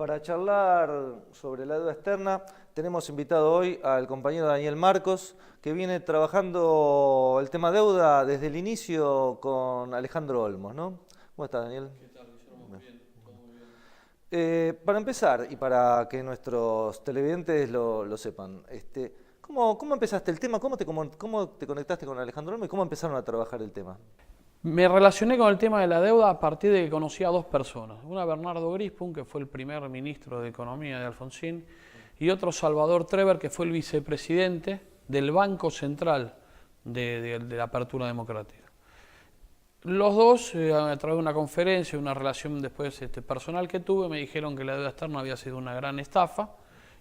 Para charlar sobre la deuda externa, tenemos invitado hoy al compañero Daniel Marcos, que viene trabajando el tema deuda desde el inicio con Alejandro Olmos, ¿no? ¿Cómo estás, Daniel? ¿Qué tal, Guillermo? Muy bien, todo muy bien. Para empezar, y para que nuestros televidentes lo sepan, ¿cómo empezaste el tema? ¿Cómo te conectaste con Alejandro Olmos y cómo empezaron a trabajar el tema? Me relacioné con el tema de la deuda a partir de que conocí a dos personas. Una, Bernardo Grispum, que fue el primer ministro de Economía de Alfonsín, y otro, Salvador Treber, que fue el vicepresidente del Banco Central de la Apertura Democrática. Los dos, a través de una conferencia, una relación después personal que tuve, me dijeron que la deuda externa había sido una gran estafa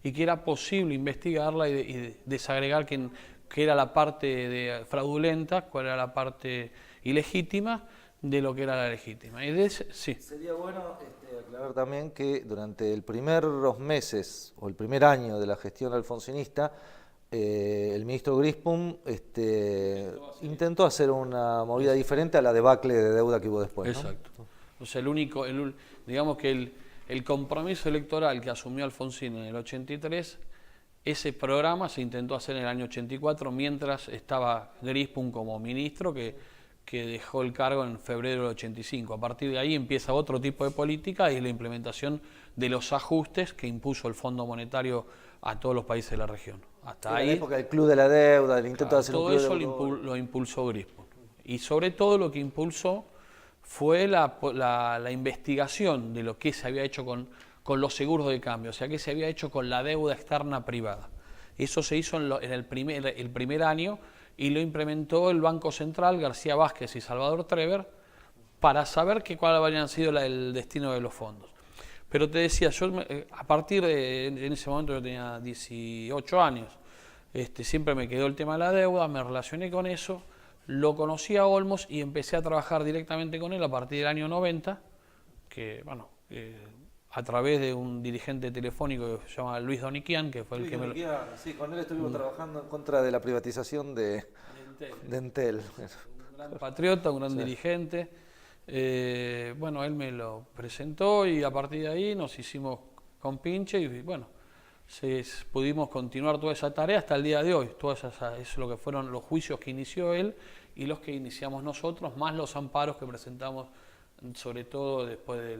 y que era posible investigarla y desagregar qué era la parte fraudulenta, cuál era la parte ilegítima de lo que era la legítima. Sí. Sería bueno aclarar también que durante el primeros meses o el primer año de la gestión alfonsinista, el ministro Grispum intentó hacer una movida diferente a la debacle de deuda que hubo después, ¿no? Exacto. O sea, digamos que el compromiso electoral que asumió Alfonsín en el 83, ese programa se intentó hacer en el año 84 mientras estaba Grispum como ministro que dejó el cargo en febrero del 85. A partir de ahí empieza otro tipo de política y la implementación de los ajustes que impuso el Fondo Monetario a todos los países de la región. Hasta ahí, la época del Club de la Deuda, el intento de hacer un todo club eso de deuda. lo impulsó Grispum. Y sobre todo lo que impulsó fue la investigación de lo que se había hecho con los seguros de cambio, o sea, qué se había hecho con la deuda externa privada. Eso se hizo en el primer año y lo implementó el Banco Central, García Vázquez y Salvador Treber, para saber cuál había sido el destino de los fondos. Pero te decía, yo a partir en ese momento yo tenía 18 años, siempre me quedó el tema de la deuda, me relacioné con eso, lo conocí a Olmos y empecé a trabajar directamente con él a partir del año 90, que bueno, a través de un dirigente telefónico que se llama Luis Doniquian, que fue el que me lo... Sí, con él estuvimos trabajando en contra de la privatización de Entel. Un gran patriota, un gran dirigente. Bueno, él me lo presentó y a partir de ahí nos hicimos compinche y bueno, pudimos continuar toda esa tarea hasta el día de hoy. Todo eso es lo que fueron los juicios que inició él y los que iniciamos nosotros, más los amparos que presentamos, sobre todo después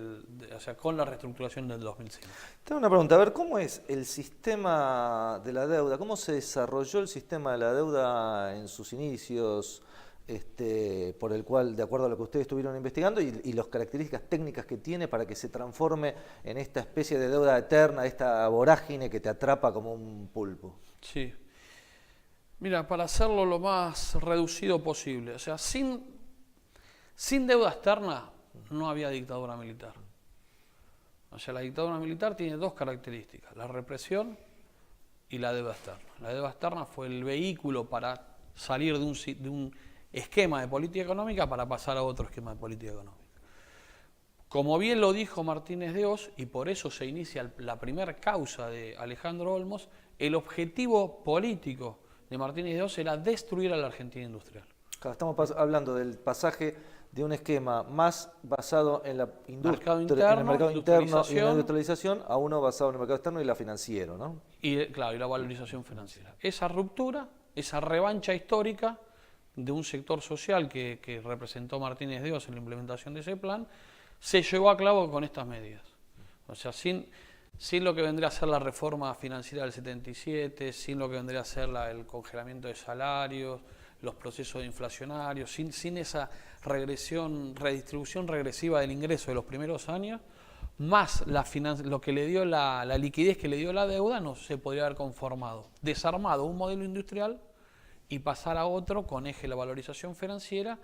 o sea, con la reestructuración del 2005. Tengo una pregunta, a ver, ¿cómo es el sistema de la deuda? ¿Cómo se desarrolló el sistema de la deuda en sus inicios, por el cual, de acuerdo a lo que ustedes estuvieron investigando, y las características técnicas que tiene para que se transforme en esta especie de deuda eterna, esta vorágine que te atrapa como un pulpo? Sí. Mira, para hacerlo lo más reducido posible, o sea, sin deuda externa no había dictadura militar. O sea, la dictadura militar tiene dos características, la represión y la deuda externa. La deuda externa fue el vehículo para salir de un esquema de política económica para pasar a otro esquema de política económica. Como bien lo dijo Martínez de Oz, y por eso se inicia la primera causa de Alejandro Olmos, el objetivo político de Martínez de Oz era destruir a la Argentina industrial. Claro, estamos hablando del pasaje de un esquema más basado en la industria, en el mercado interno y en la industrialización, a uno basado en el mercado externo y la financiero, ¿no? Y claro, y la valorización financiera. Esa ruptura, esa revancha histórica de un sector social que representó Martínez de Oz en la implementación de ese plan, se llevó a cabo con estas medidas. O sea, sin lo que vendría a ser la reforma financiera del 77, sin lo que vendría a ser el congelamiento de salarios, los procesos inflacionarios, sin esa redistribución regresiva del ingreso de los primeros años, más lo que le dio la liquidez que le dio la deuda, no se podría haber conformado. Desarmado un modelo industrial y pasar a otro con eje la valorización financiera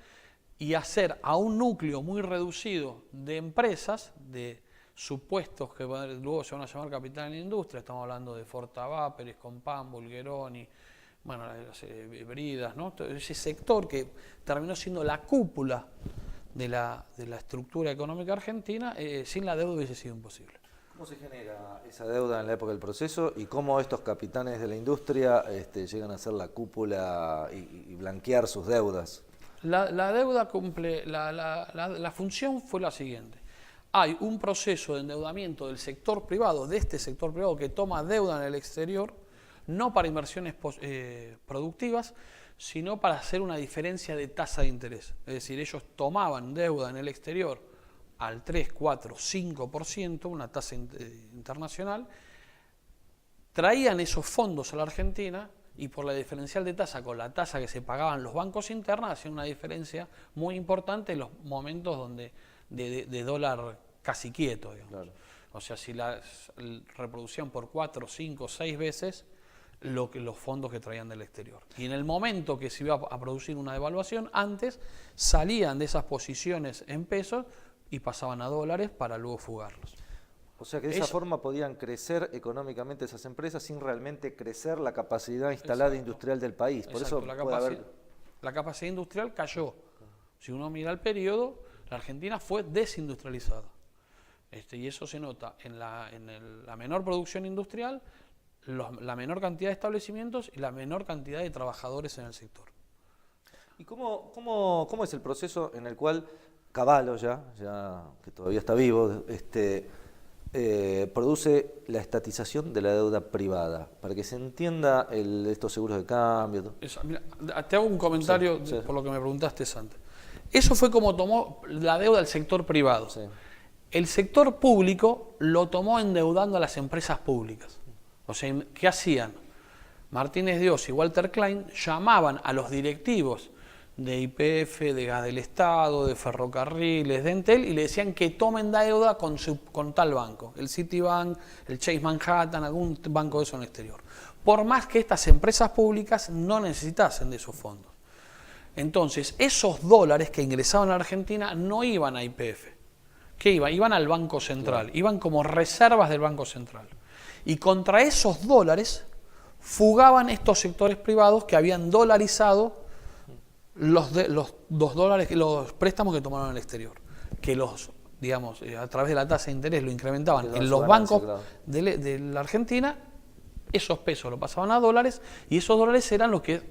y hacer a un núcleo muy reducido de empresas, de supuestos que luego se van a llamar capital en la industria, estamos hablando de Fortava, Pérez Compán, Bulgeroni, bueno, las Bridas, ¿no? Todo ese sector que terminó siendo la cúpula de la estructura económica argentina, sin la deuda hubiese sido imposible. ¿Cómo se genera esa deuda en la época del proceso y cómo estos capitanes de la industria llegan a ser la cúpula y blanquear sus deudas? La deuda cumple, la función fue la siguiente. hay un proceso de endeudamiento del sector privado, de este sector privado que toma deuda en el exterior, no para inversiones productivas, sino para hacer una diferencia de tasa de interés. Es decir, ellos tomaban deuda en el exterior al 3, 4, 5%, una tasa internacional, traían esos fondos a la Argentina y por la diferencial de tasa con la tasa que se pagaban los bancos internos, hacían una diferencia muy importante en los momentos donde de dólar casi quieto, digamos. Claro. O sea, si las reproducían por 4, 5, 6 veces los fondos que traían del exterior. Y en el momento que se iba a producir una devaluación, antes salían de esas posiciones en pesos y pasaban a dólares para luego fugarlos. O sea que de esa forma podían crecer económicamente esas empresas sin realmente crecer la capacidad instalada industrial del país. Por eso la capacidad industrial cayó. Si uno mira el periodo, la Argentina fue desindustrializada. Y eso se nota en la menor producción industrial, la menor cantidad de establecimientos y la menor cantidad de trabajadores en el sector. ¿Y cómo es el proceso en el cual Cavallo, ya que todavía está vivo, produce la estatización de la deuda privada? Para que se entienda estos seguros de cambio. Mira, te hago un comentario por lo que me preguntaste antes. Eso fue como tomó la deuda del sector privado. Sí. El sector público lo tomó endeudando a las empresas públicas. O sea, ¿qué hacían? Martínez Dios y Walter Klein llamaban a los directivos de YPF, de Gas del Estado, de Ferrocarriles, de Entel, y le decían que tomen deuda con tal banco, el Citibank, el Chase Manhattan, algún banco de eso en el exterior. Por más que estas empresas públicas no necesitasen de esos fondos. Entonces, esos dólares que ingresaban a Argentina no iban a YPF. ¿Qué iban? Iban al Banco Central, claro. Iban como reservas del Banco Central. Y contra esos dólares fugaban estos sectores privados que habían dolarizado los préstamos que tomaron en el exterior, que digamos, a través de la tasa de interés lo incrementaban en los bancos de la Argentina, esos pesos lo pasaban a dólares y esos dólares eran los que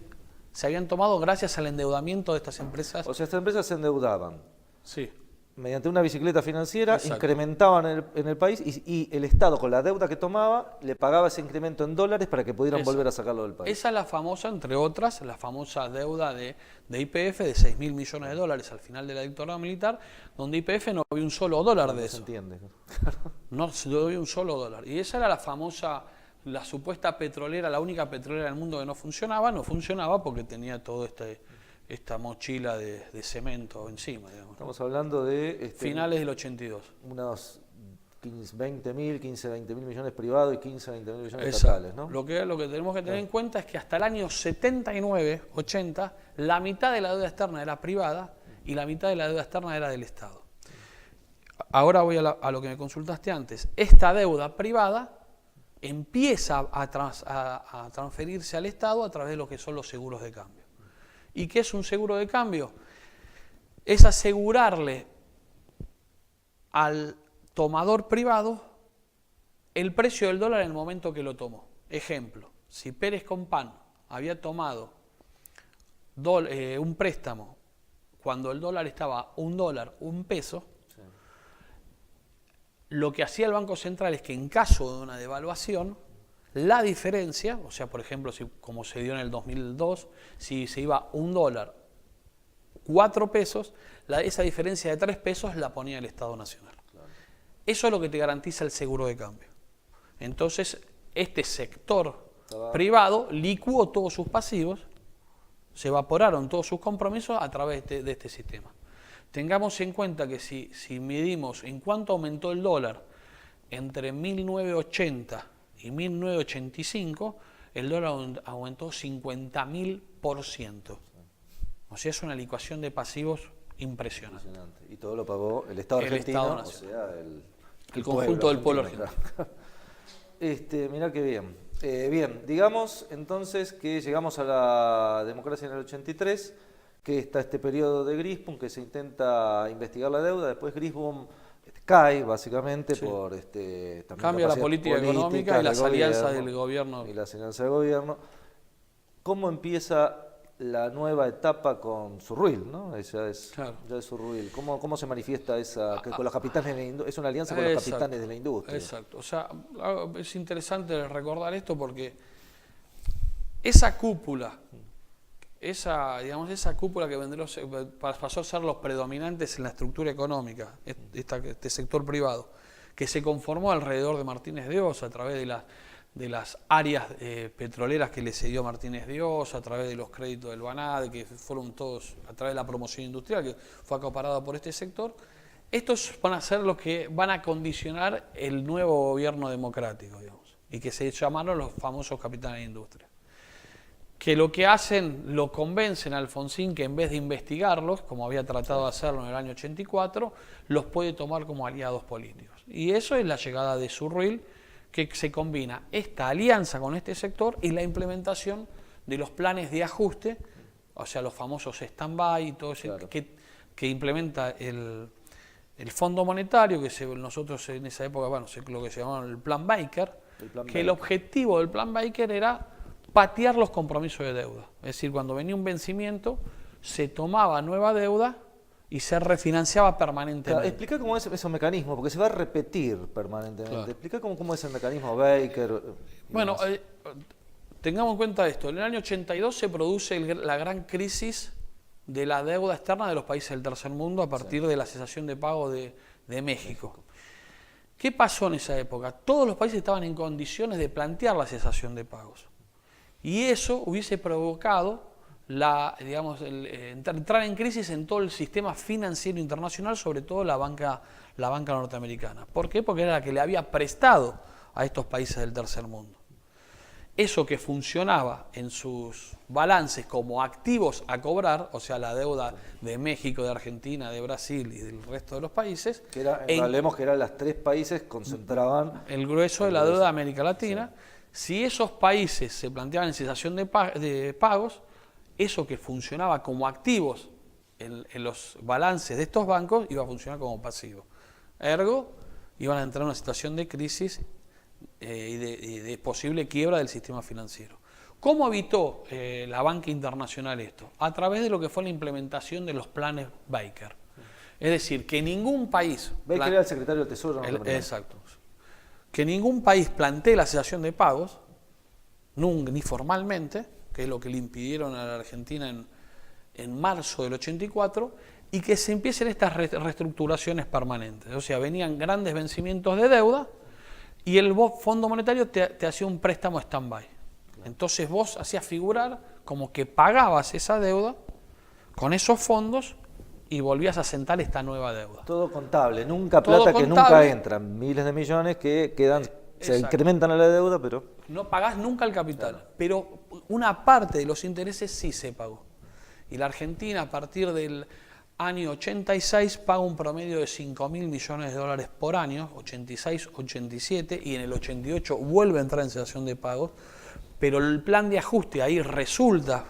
se habían tomado gracias al endeudamiento de estas empresas. O sea, estas empresas se endeudaban. Sí. Mediante una bicicleta financiera, incrementaban en el país y el Estado, con la deuda que tomaba, le pagaba ese incremento en dólares para que pudieran volver a sacarlo del país. Esa es la famosa, entre otras, la famosa deuda de YPF de 6.000 millones de dólares al final de la dictadura militar, donde YPF no había un solo dólar de eso. No se entiende. No había un solo dólar. Y esa era la famosa, la supuesta petrolera, la única petrolera del mundo que no funcionaba porque tenía todo esta mochila de cemento encima, digamos. Estamos hablando de... finales del 82. Unos 20 mil millones privados y 15, 20 mil millones estatales, ¿no? Lo que tenemos que tener en cuenta es que hasta el año 79, 80, la mitad de la deuda externa era privada y la mitad de la deuda externa era del Estado. Ahora voy a lo que me consultaste antes. Esta deuda privada empieza a transferirse al Estado a través de lo que son los seguros de cambio. ¿Y qué es un seguro de cambio? Es asegurarle al tomador privado el precio del dólar en el momento que lo tomó. Ejemplo, si Pérez Compán había tomado un préstamo cuando el dólar estaba $1, $1, sí. Lo que hacía el Banco Central es que en caso de una devaluación, la diferencia, o sea, por ejemplo, como se dio en el 2002, si se iba $1, 4 pesos, esa diferencia de 3 pesos la ponía el Estado Nacional. Claro. Eso es lo que te garantiza el seguro de cambio. Entonces, este sector privado licuó todos sus pasivos, se evaporaron todos sus compromisos a través de este sistema. Tengamos en cuenta que si medimos en cuánto aumentó el dólar entre 1980 y 1985, el dólar aumentó 50.000%. O sea, es una licuación de pasivos impresionante. Y todo lo pagó el Estado argentino, o sea, el conjunto del pueblo argentino. Mirá qué bien. Bien, digamos entonces que llegamos a la democracia en el 83, que está este periodo de Grisboom, que se intenta investigar la deuda, después Grisboom cae básicamente por también cambia la política económica y las alianzas del gobierno. Y las alianzas del gobierno. ¿Cómo empieza la nueva etapa con Surruil, ¿no? Ella es, Claro. ya es Surruil. ¿Cómo se manifiesta esa, que con los capitanes de la es una alianza con los Exacto, capitanes de la industria? Exacto. O sea, es interesante recordar esto porque esa cúpula, esa cúpula que pasó a ser los predominantes en la estructura económica, este sector privado, que se conformó alrededor de Martínez de Oz a través de las áreas petroleras que le cedió Martínez de Oz, a través de los créditos del BANADE, que fueron todos a través de la promoción industrial, que fue acaparada por este sector. Estos van a ser los que van a condicionar el nuevo gobierno democrático, digamos, y que se llamaron los famosos capitanes de industria. Que lo que hacen, lo convencen a Alfonsín que en vez de investigarlos, como había tratado de hacerlo en el año 84, los puede tomar como aliados políticos. Y eso es la llegada de Surruil, que se combina esta alianza con este sector y la implementación de los planes de ajuste, o sea, los famosos stand-by y todo eso, claro, que implementa el Fondo Monetario, que nosotros en esa época, bueno, lo que se llamaba el Plan Baker, el objetivo del Plan Baker era patear los compromisos de deuda. Es decir, cuando venía un vencimiento, se tomaba nueva deuda y se refinanciaba permanentemente. Claro, explica cómo es ese mecanismo, porque se va a repetir permanentemente. Claro. Explica cómo es el mecanismo Baker. Bueno, tengamos en cuenta esto. En el año 82 se produce la gran crisis de la deuda externa de los países del tercer mundo a partir de la cesación de pago de México. ¿Qué pasó en esa época? Todos los países estaban en condiciones de plantear la cesación de pagos. Y eso hubiese provocado entrar en crisis en todo el sistema financiero internacional, sobre todo la banca norteamericana. ¿Por qué? Porque era la que le había prestado a estos países del tercer mundo. Eso que funcionaba en sus balances como activos a cobrar, o sea, la deuda de México, de Argentina, de Brasil y del resto de los países. Hablemos que eran los 3 países concentraban el grueso de la deuda de América Latina. Sí. Si esos países se planteaban en cesación de pagos, eso que funcionaba como activos en los balances de estos bancos iba a funcionar como pasivo. Ergo, iban a entrar en una situación de crisis y de posible quiebra del sistema financiero. ¿Cómo evitó la banca internacional esto? A través de lo que fue la implementación de los planes Baker. Es decir, que ningún país... Baker era el secretario del Tesoro. Exacto. Que ningún país plantee la cesación de pagos, ni formalmente, que es lo que le impidieron a la Argentina en marzo del 84, y que se empiecen estas reestructuraciones permanentes. O sea, venían grandes vencimientos de deuda y el Fondo Monetario te hacía un préstamo stand-by. Entonces vos hacías figurar como que pagabas esa deuda con esos fondos y volvías a sentar esta nueva deuda. Todo contable, nunca plata contable, que nunca entran, miles de millones que quedan, se incrementan a la deuda, pero... No pagás nunca el capital, claro, pero una parte de los intereses sí se pagó. Y la Argentina a partir del año 86 paga un promedio de 5.000 millones de dólares por año, 86, 87, y en el 88 vuelve a entrar en cesación de pagos, pero el plan de ajuste ahí resulta.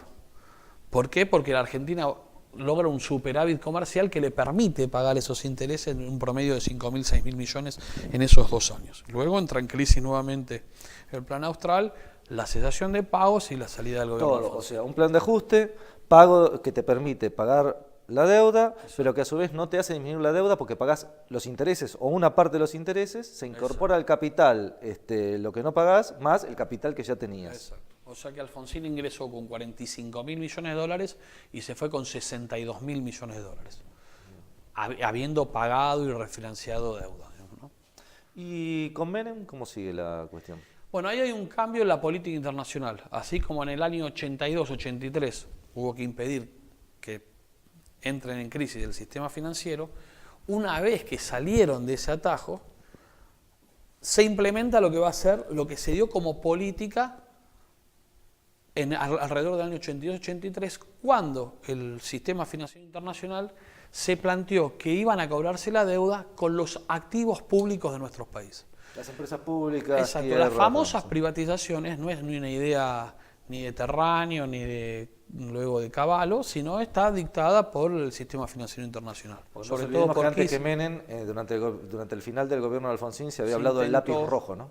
¿Por qué? Porque la Argentina logra un superávit comercial que le permite pagar esos intereses en un promedio de 5.000, 6.000 millones en esos 2 años. Luego entra en crisis nuevamente el plan austral, la cesación de pagos y la salida del gobierno. Todo, o sea, un plan de ajuste, pago que te permite pagar la deuda, sí, pero que a su vez no te hace disminuir la deuda porque pagás los intereses o una parte de los intereses, se incorpora al capital lo que no pagás más el capital que ya tenías. Exacto. O sea que Alfonsín ingresó con 45.000 millones de dólares y se fue con 62.000 millones de dólares, habiendo pagado y refinanciado deuda, ¿no? ¿Y con Menem cómo sigue la cuestión? Bueno, ahí hay un cambio en la política internacional. Así como en el año 82-83 hubo que impedir que entren en crisis el sistema financiero, una vez que salieron de ese atajo, se implementa lo que va a ser, lo que se dio como política alrededor del año 82-83, cuando el sistema financiero internacional se planteó que iban a cobrarse la deuda con los activos públicos de nuestros países. Las empresas públicas. Exacto, tierra, las famosas privatizaciones no es ni una idea ni de Terráneo ni luego de Cavallo, sino está dictada por el sistema financiero internacional. Porque sobre todo porque antes que Menem, durante el final del gobierno de Alfonsín, se había hablado del lápiz rojo, ¿no?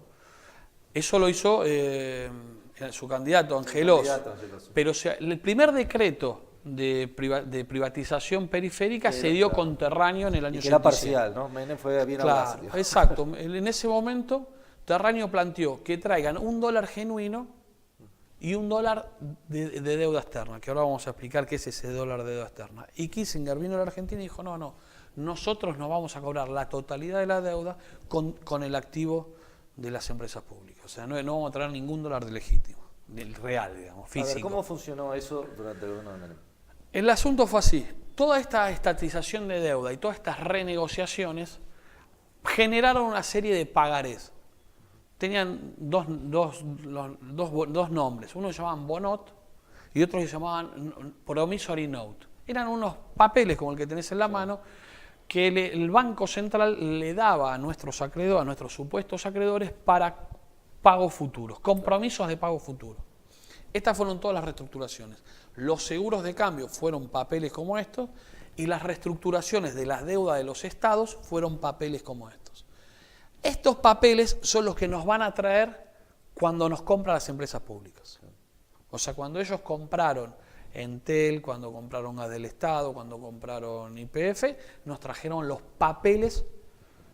Eso lo hizo su candidato Angelos. Angelos. Pero el primer decreto de privatización periférica se dio conterráneo en el año 86. Era parcial, ¿no? Menem fue bien audaz. Claro, exacto. En ese momento, Terráneo planteó que traigan $1 genuino y $1 de deuda externa, que ahora vamos a explicar qué es ese dólar de deuda externa. Y Kissinger vino a la Argentina y dijo, no, nosotros nos vamos a cobrar la totalidad de la deuda con el activo de las empresas públicas. O sea, no vamos a traer ningún dólar de legítimo, del real, digamos, físico. A ver, ¿cómo funcionó eso durante el gobierno de Menem? El asunto fue así. Toda esta estatización de deuda y todas estas renegociaciones generaron una serie de pagarés. Tenían dos nombres. Uno se llamaban Bonot y otro se llamaban Promissory Note. Eran unos papeles como el que tenés en la mano que el Banco Central le daba a nuestros acreedores, a nuestros supuestos acreedores para pagos futuros, compromisos de pago futuro. Estas fueron todas las reestructuraciones. Los seguros de cambio fueron papeles como estos y las reestructuraciones de las deudas de los estados fueron papeles como estos. Estos papeles son los que nos van a traer cuando nos compran las empresas públicas. O sea, cuando ellos compraron Entel, cuando compraron Gas del Estado, cuando compraron YPF, nos trajeron los papeles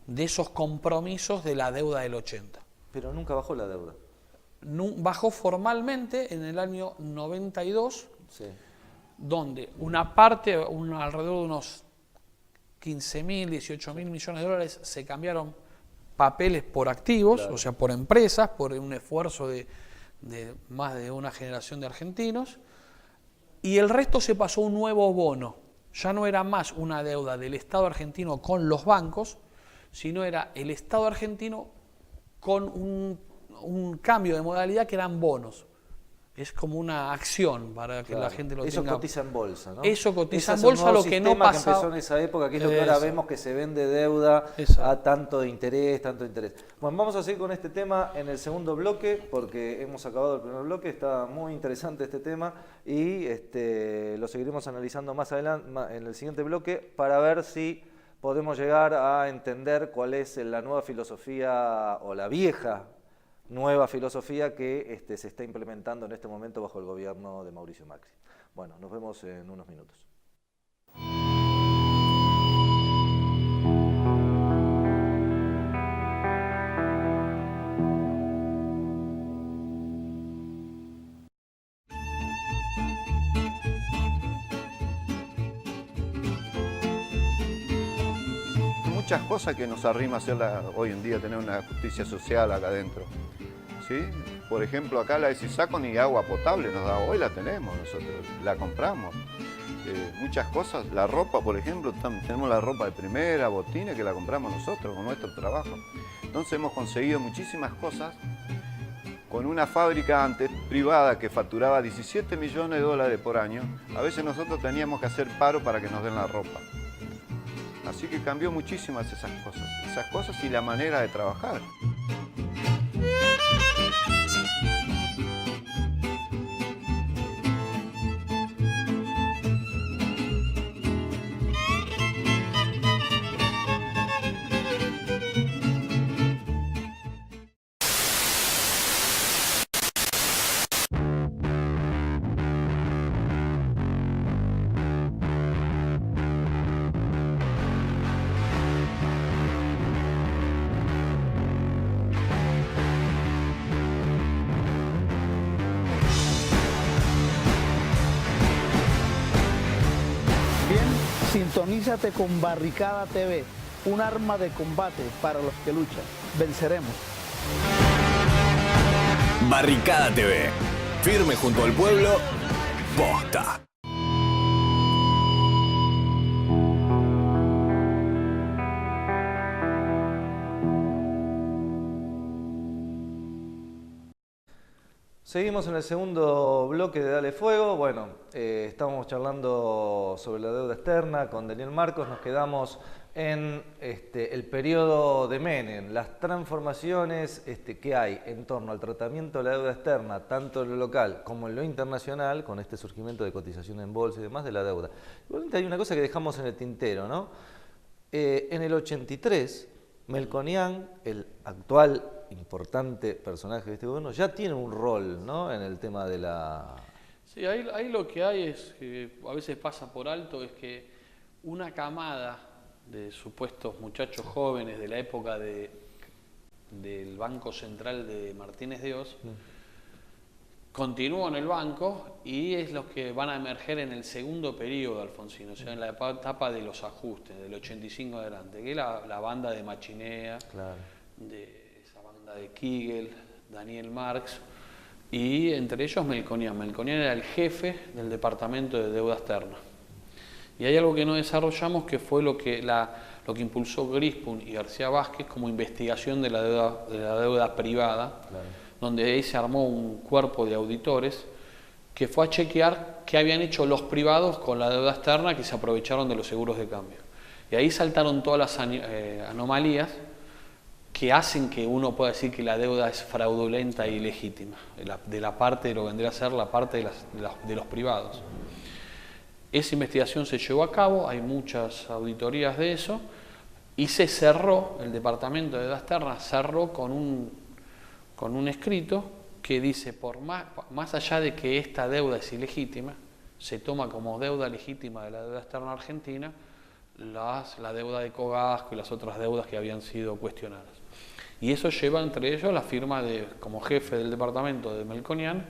de esos compromisos de la deuda del 80. Pero nunca bajó la deuda. Bajó formalmente en el año 92, Sí. donde una parte, alrededor de unos 15.000, 18.000 millones de dólares, se cambiaron papeles por activos, claro, o sea, por empresas, por un esfuerzo de más de una generación de argentinos, y el resto se pasó a un nuevo bono. Ya no era más una deuda del Estado argentino con los bancos, sino era el Estado argentino con un cambio de modalidad que eran bonos. Es como una acción para que la gente lo tenga. Eso cotiza en bolsa, ¿no? Eso cotiza en bolsa, lo que no pasa. Que empezó en esa época, que es lo que ahora vemos que se vende deuda a tanto interés, tanto interés. Bueno, vamos a seguir con este tema en el segundo bloque, porque hemos acabado el primer bloque, está muy interesante este tema y lo seguiremos analizando más adelante en el siguiente bloque para ver si podemos llegar a entender cuál es la nueva filosofía o la vieja nueva filosofía que se está implementando en este momento bajo el gobierno de Mauricio Macri. Bueno, nos vemos en unos minutos. Muchas cosas que nos arrima hacerla hoy en día, tener una justicia social acá adentro. ¿Sí? Por ejemplo, acá la de Sisaco ni agua potable nos da, hoy la tenemos nosotros, la compramos. Muchas cosas, la ropa, por ejemplo, tenemos la ropa de primera, botines, que la compramos nosotros con nuestro trabajo. Entonces hemos conseguido muchísimas cosas con una fábrica antes privada que facturaba 17 millones de dólares por año. A veces nosotros teníamos que hacer paro para que nos den la ropa. Así que cambió muchísimas esas cosas y la manera de trabajar. Sintonízate con Barricada TV, un arma de combate para los que luchan. Venceremos. Barricada TV, firme junto al pueblo, posta. Seguimos en el segundo bloque de Dale Fuego. Bueno, estamos charlando sobre la deuda externa con Daniel Marcos. Nos quedamos en el periodo de Menem, las transformaciones que hay en torno al tratamiento de la deuda externa, tanto en lo local como en lo internacional, con este surgimiento de cotización en bolsa y demás de la deuda. Igualmente hay una cosa que dejamos en el tintero, ¿no? En el 83, Melconian, el actual importante personaje de este gobierno, ya tiene un rol, ¿no?, en el tema de la... Sí, ahí lo que hay es, que a veces pasa por alto, es que una camada de supuestos muchachos jóvenes de la época del Banco Central de Martínez Dios, continúan en el banco y es los que van a emerger en el segundo periodo Alfonsino, o sea, en la etapa de los ajustes, del 85 adelante, que es la banda de Machinea, Claro. de esa banda de Kigel, Daniel Marx, y entre ellos Melconian. Melconian era el jefe del departamento de deuda externa. Y hay algo que no desarrollamos, que fue lo que impulsó Grispun y García Vázquez como investigación de la deuda privada, claro, donde ahí se armó un cuerpo de auditores que fue a chequear qué habían hecho los privados con la deuda externa, que se aprovecharon de los seguros de cambio. Y ahí saltaron todas las anomalías que hacen que uno pueda decir que la deuda es fraudulenta e ilegítima, de la parte de lo que vendría a ser la parte de los privados. Esa investigación se llevó a cabo, hay muchas auditorías de eso, y se cerró, el Departamento de Deuda Externa cerró con un escrito que dice, más allá de que esta deuda es ilegítima, se toma como deuda legítima de la deuda externa argentina la deuda de Cogasco y las otras deudas que habían sido cuestionadas. Y eso lleva entre ellos la firma como jefe del departamento de Melconian,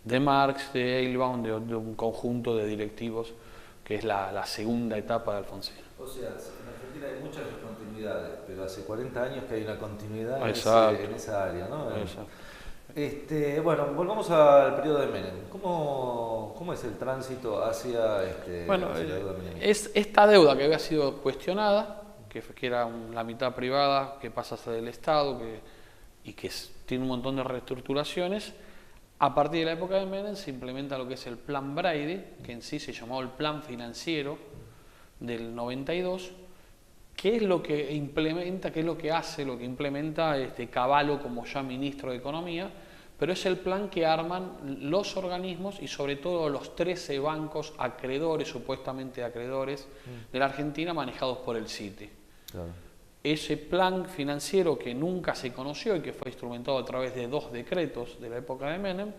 de Marx, de Eilbaum, de un conjunto de directivos, que es la segunda etapa de Alfonsino. O sea, en Argentina hay muchas discontinuidades, pero hace 40 años que hay una continuidad en esa área, ¿no? Exacto. Bueno, volvamos al periodo de Menem. ¿Cómo es el tránsito hacia la deuda Menem? Esta deuda que había sido cuestionada, que era la mitad privada, que pasa a ser del Estado, y que tiene un montón de reestructuraciones. A partir de la época de Menem se implementa lo que es el Plan Brady, que en sí se llamó el Plan Financiero del 92, que es lo que implementa, que es lo que hace, lo que implementa Cavallo como ya ministro de Economía, pero es el plan que arman los organismos y sobre todo los 13 bancos acreedores, supuestamente acreedores, de la Argentina manejados por el CITI. Claro. Ese plan financiero que nunca se conoció y que fue instrumentado a través de 2 decretos de la época de Menem,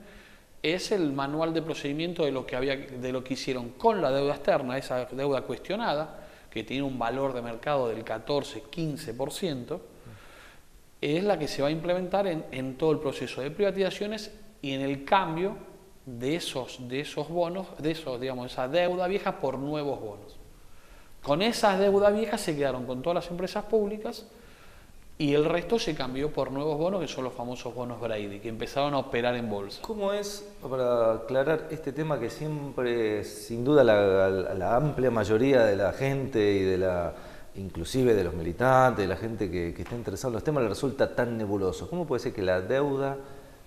es el manual de procedimiento de lo que hicieron con la deuda externa, esa deuda cuestionada, que tiene un valor de mercado del 14-15%, es la que se va a implementar en todo el proceso de privatizaciones y en el cambio de esos bonos, esa deuda vieja por nuevos bonos. Con esas deudas viejas se quedaron con todas las empresas públicas y el resto se cambió por nuevos bonos, que son los famosos bonos Brady, que empezaron a operar en bolsa. ¿Cómo es, para aclarar este tema que siempre, sin duda, la amplia mayoría de la gente y inclusive de los militantes, de la gente que está interesada en los temas, le resulta tan nebuloso? ¿Cómo puede ser que la deuda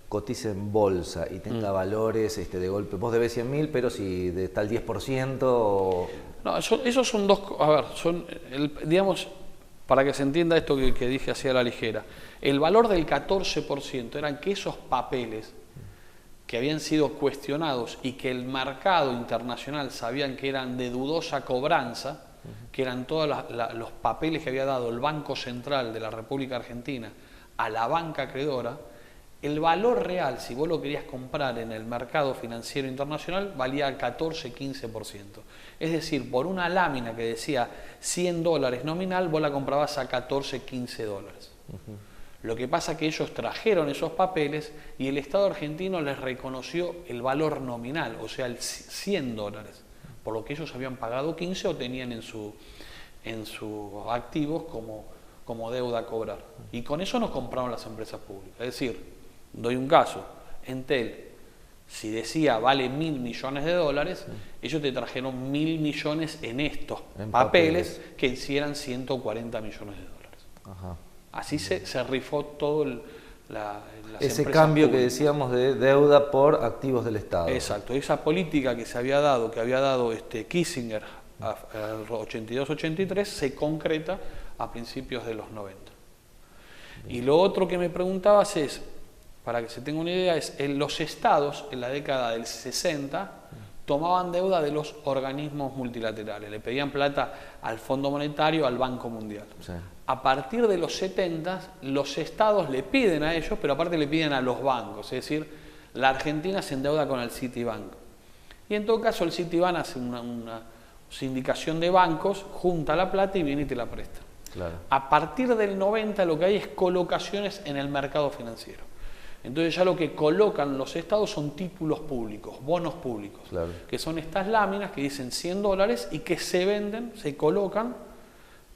cotice en bolsa y tenga valores de golpe? Vos debés 100.000, pero si está el 10%... No, esos son dos... A ver, digamos, para que se entienda esto que dije así a la ligera, el valor del 14% eran que esos papeles que habían sido cuestionados y que el mercado internacional sabían que eran de dudosa cobranza, que eran todos los papeles que había dado el Banco Central de la República Argentina a la banca acreedora, el valor real, si vos lo querías comprar en el mercado financiero internacional, valía el 14-15%. Es decir, por una lámina que decía $100 nominal, vos la comprabas a $14-15. Lo que pasa es que ellos trajeron esos papeles y el Estado argentino les reconoció el valor nominal, o sea, el $100, por lo que ellos habían pagado 15 o tenían en sus activos como deuda a cobrar. Y con eso nos compraron las empresas públicas. Es decir, doy un caso, Entel, si decía vale $1.000 millones, ellos te trajeron $1.000 millones en estos papeles que hicieran $140 millones. Ajá. Así se rifó todo ese cambio públicas que decíamos de deuda por activos del Estado. Exacto, esa política que había dado Kissinger al 82-83 se concreta a principios de los 90. Y lo otro que me preguntabas es, para que se tenga una idea, los estados en la década del 60 tomaban deuda de los organismos multilaterales, le pedían plata al Fondo Monetario, al Banco Mundial. Sí. a partir de los 70, los estados le piden a ellos, pero aparte le piden a los bancos, es decir, la Argentina se endeuda con el Citibank. Y en todo caso el Citibank hace una sindicación de bancos, junta la plata y viene y te la presta. Claro. A partir del 90 lo que hay es colocaciones en el mercado financiero. Entonces ya lo que colocan los estados son títulos públicos, bonos públicos, Claro. que son estas láminas que dicen $100 y que se venden, se colocan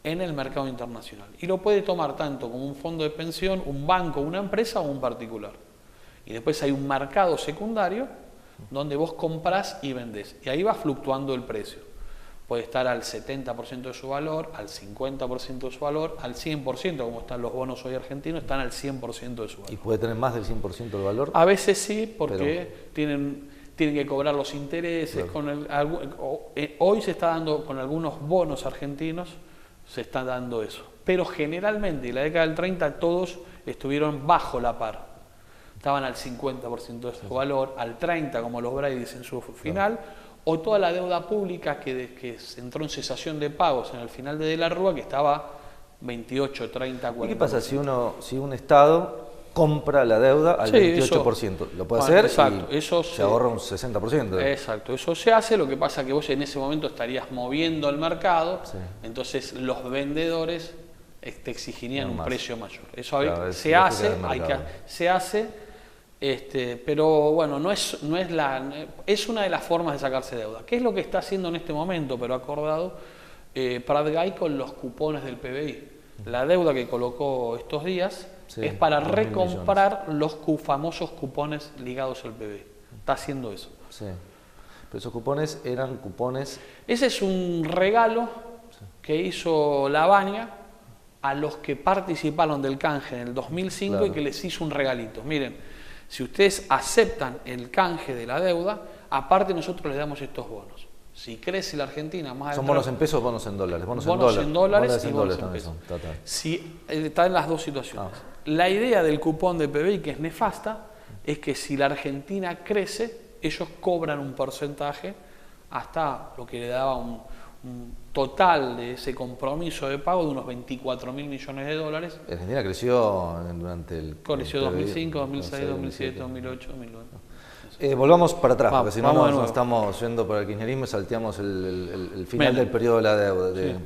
en el mercado internacional. Y lo puede tomar tanto como un fondo de pensión, un banco, una empresa o un particular. Y después hay un mercado secundario donde vos comprás y vendés. Y ahí va fluctuando el precio. Puede estar al 70% de su valor, al 50% de su valor, al 100%, como están los bonos hoy argentinos, están al 100% de su valor. ¿Y puede tener más del 100% del valor? A veces sí, porque tienen que cobrar los intereses. Claro. Hoy se está dando, con algunos bonos argentinos, se está dando eso. Pero generalmente, en la década del 30, todos estuvieron bajo la par. Estaban al 50% de su valor, al 30%, como los Brady's en su final, o toda la deuda pública que entró en cesación de pagos en el final de la Rúa, que estaba 28, 30, 40%. ¿Y qué pasa si un Estado compra la deuda al 28%? Lo puede hacer exacto, y eso se ahorra un 60%. Exacto, eso se hace, lo que pasa que vos en ese momento estarías moviendo el mercado, Sí. entonces los vendedores te exigirían un más. precio mayor. Eso Claro, se es hace, lógica del mercado. se hace, pero bueno, es una de las formas de sacarse deuda. ¿Qué es lo que está haciendo en este momento, pero acordado Prat-Gay con los cupones del PBI? La deuda que colocó estos días Sí, es para 2.000 recomprar los famosos cupones ligados al PBI. Está haciendo eso. Sí. Pero esos cupones eran cupones... Ese es un regalo que hizo Lavagna a los que participaron del canje en el 2005 Claro. y que les hizo un regalito. Miren, si ustedes aceptan el canje de la deuda, aparte nosotros les damos estos bonos. Si crece la Argentina más ¿Son de bonos en pesos o bonos en dólares? bonos en dólares Bonos y en bonos dólares en también pesos. son, total. Si, está en las dos situaciones. La idea del cupón de PBI, que es nefasta, es que si la Argentina crece, ellos cobran un porcentaje hasta lo que le daba un total de ese compromiso de pago de unos 24.000 millones de dólares. Argentina creció durante Creció el 2005, 2006, 2007, 2008, 2009. Volvamos para atrás, Vamos, porque si no vamos de nos nuevo. estamos yendo por el kirchnerismo y salteamos el final Menem. del periodo de la deuda.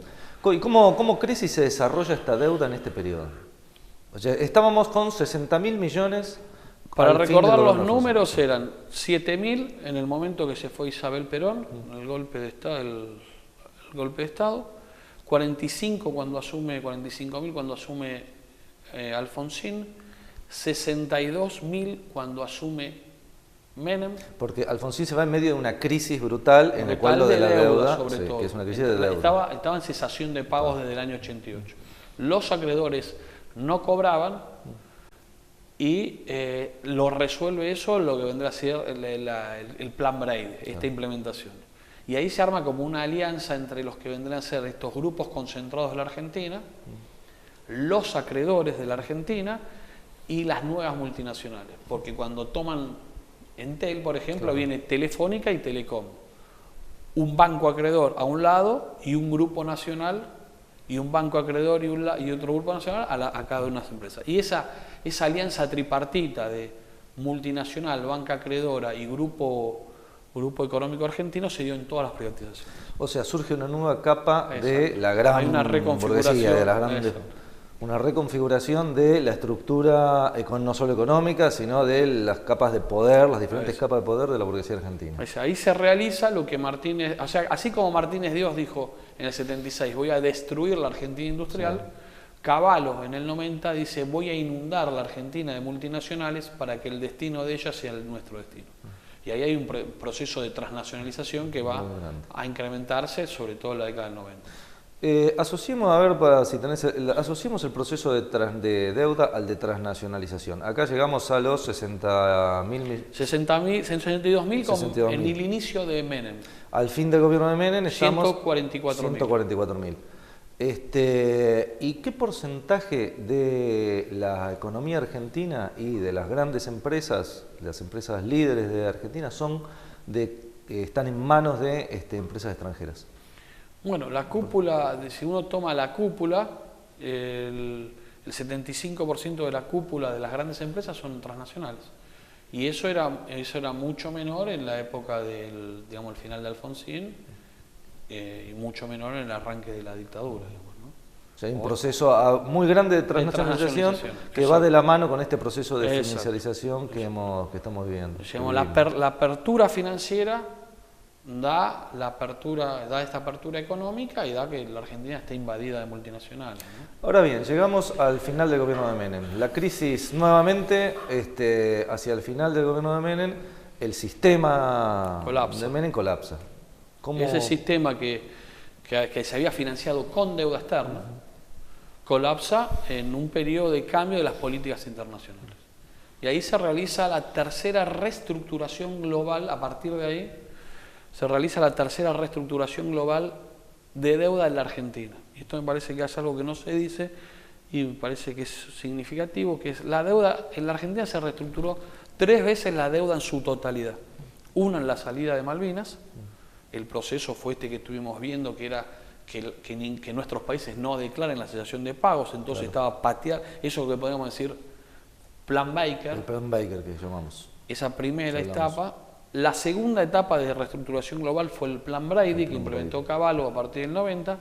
¿Y cómo crece y se desarrolla esta deuda en este periodo? O sea, estábamos con 60.000 millones. Para al fin del recordar los gobierno números eran 7.000 en el momento que se fue Isabel Perón, el golpe de Estado, el golpe de Estado, 45.000 cuando asume Alfonsín, 62.000 cuando asume Menem. Porque Alfonsín se va en medio de una crisis brutal en el cual lo de la deuda, sobre sí, todo. que es una crisis de deuda. Estaba en cesación de pagos desde el año 88. Los acreedores no cobraban y lo resuelve eso lo que vendrá a ser el plan Brady, esta implementación. Y ahí se arma como una alianza entre los que vendrán a ser estos grupos concentrados de la Argentina, los acreedores de la Argentina y las nuevas multinacionales. Porque cuando toman Entel, por ejemplo, viene Telefónica y Telecom. Un banco acreedor a un lado y un grupo nacional, y un banco acreedor y otro grupo nacional a cada una de las empresas. Y esa alianza tripartita de multinacional, banca acreedora y grupo económico argentino se dio en todas las privatizaciones. O sea, surge una nueva capa de Exacto. la gran Hay una reconfiguración, burguesía, de las grandes, exacto. una reconfiguración de la estructura no solo económica, sino de las capas de poder, las diferentes Eso. capas de poder de la burguesía argentina. Ahí se realiza lo que Martínez, o sea, así como Martínez Dios dijo en el 76, voy a destruir la Argentina industrial, Cavallo en el 90 dice, voy a inundar la Argentina de multinacionales para que el destino de ellas sea nuestro destino. Y ahí hay un proceso de transnacionalización que va a incrementarse, sobre todo en la década del 90. Asociemos, a ver, para si tenés, asociemos el proceso de deuda al de transnacionalización. Acá llegamos a los 60.000 62.000 en el inicio de Menem. Al fin del gobierno de Menem estamos 144.000. 144.000. ¿Y qué porcentaje de la economía argentina y de las grandes empresas, las empresas líderes de Argentina, están en manos de empresas extranjeras? Bueno, la cúpula, si uno toma la cúpula, el 75% de la cúpula de las grandes empresas son transnacionales. Y eso era mucho menor en la época del, digamos, el final de Alfonsín, y mucho menor en el arranque de la dictadura, digamos, ¿no? O sea, hay un proceso muy grande de transnacionalización que va de la mano con este proceso de financiarización que estamos viviendo. Digamos, la apertura financiera da esta apertura económica y da que la Argentina esté invadida de multinacionales, ¿no? Ahora bien, llegamos al final del gobierno de Menem. La crisis nuevamente, hacia el final del gobierno de Menem, el sistema de Menem colapsa. Ese sistema que se había financiado con deuda externa, colapsa en un periodo de cambio de las políticas internacionales. Y ahí se realiza la tercera reestructuración global, a partir de ahí, se realiza la tercera reestructuración global de deuda en la Argentina. Y esto me parece que es algo que no se dice y me parece que es significativo, que es la deuda, en la Argentina se reestructuró 3 veces la deuda en su totalidad. Una en la salida de Malvinas, el proceso fue este que estuvimos viendo, que era que nuestros países no declaren la cesación de pagos, entonces estaba patear, eso que podríamos decir Plan Baker. El Plan Baker que llamamos. Esa primera etapa. La segunda etapa de reestructuración global fue el Plan Brady, que implementó Cavallo a partir del 90,